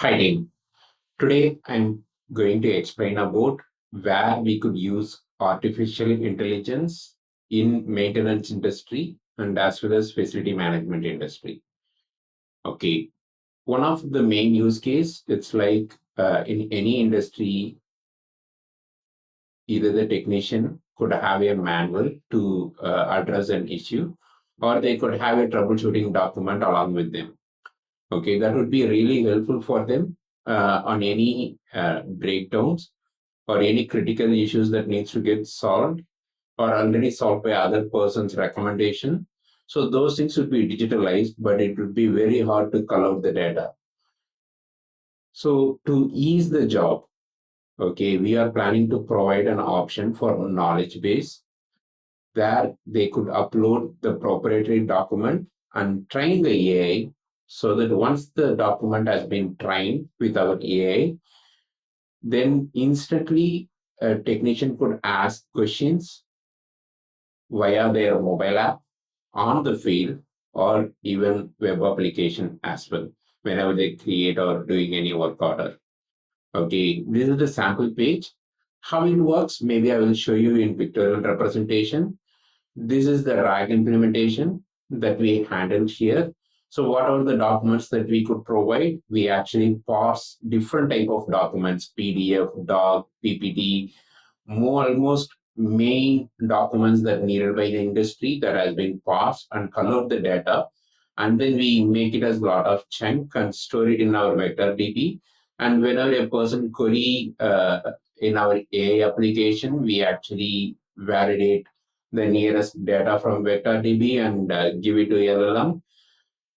Hi team. Today I'm going to explain about where we could use artificial intelligence in maintenance industry and as well as facility management industry. Okay, one of the main use case, it's like in any industry, either the technician could have a manual to address an issue, or they could have a troubleshooting document along with them. Okay, that would be really helpful for them on any breakdowns or any critical issues that needs to get solved or already solved by other person's recommendation. So those things would be digitalized, but it would be very hard to cull out the data. So to ease the job, okay, we are planning to provide an option for a knowledge base where they could upload the proprietary document and train the AI so that once the document has been trained with our AI, then instantly a technician could ask questions via their mobile app on the field or even web application as well whenever they create or doing any work order. Okay, this is the sample page. How it works, maybe I will show you in pictorial representation. This is the RAG implementation that we handled here. So whatever the documents that we could provide, we actually parse different type of documents, PDF, doc, PPT, more almost main documents that needed by the industry that has been parsed and colored the data. And then we make it as a lot of chunk and store it in our vector DB. And whenever a person query in our AI application, we actually validate the nearest data from vector DB and give it to LLM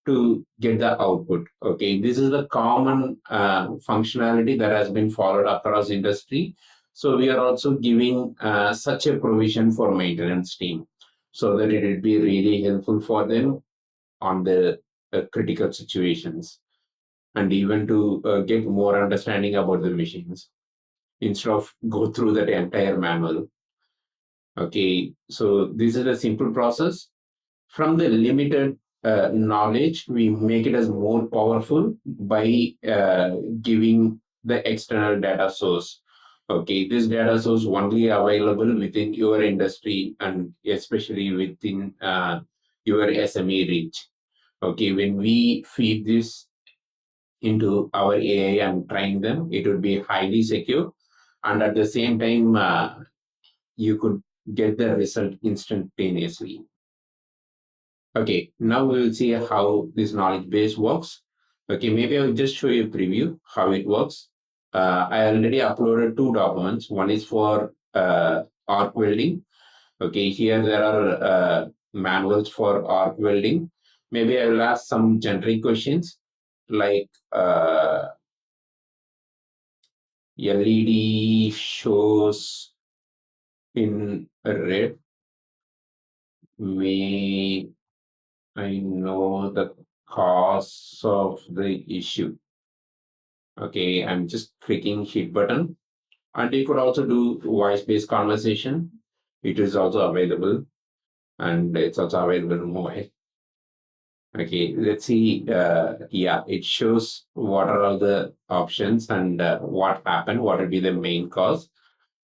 to get the output. Okay, this is the common functionality that has been followed across industry. So we are also giving such a provision for maintenance team so that it will be really helpful for them on the critical situations and even to get more understanding about the machines instead of go through that entire manual. Okay, so this is a simple process. From the limited knowledge, we make it as more powerful by giving the external data source. Okay, this data source only available within your industry and especially within your SME reach. Okay, when we feed this into our AI and train them, it would be highly secure. And at the same time, you could get the result instantaneously. Okay, now we will see how this knowledge base works. Okay, maybe I will just show you a preview how it works. I already uploaded two documents. One is for arc welding. Okay, here there are manuals for arc welding. Maybe I will ask some generic questions like LED shows in red. May I know the cause of the issue? Okay, I'm just clicking hit button. And you could also do voice-based conversation. It is also available and it's also available in mobile. Okay, let's see. Yeah, it shows what are all the options and what happened, what will be the main cause.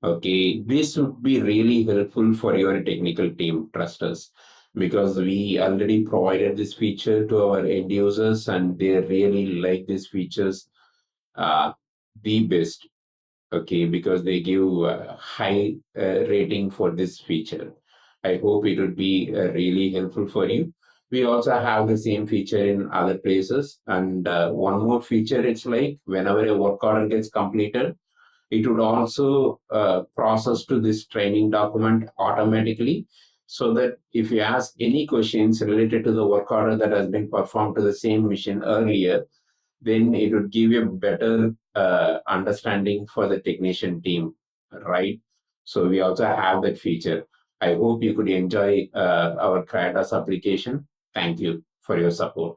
Okay, this would be really helpful for your technical team, trust us, because we already provided this feature to our end users and they really like these features the best. Okay, because they give high rating for this feature. I hope it would be really helpful for you. We also have the same feature in other places. And one more feature, it's like whenever a work order gets completed, it would also process to this training document automatically so that if you ask any questions related to the work order that has been performed to the same machine earlier, then it would give you a better understanding for the technician team, right? So we also have that feature. I hope you could enjoy our Cryotos application. Thank you for your support.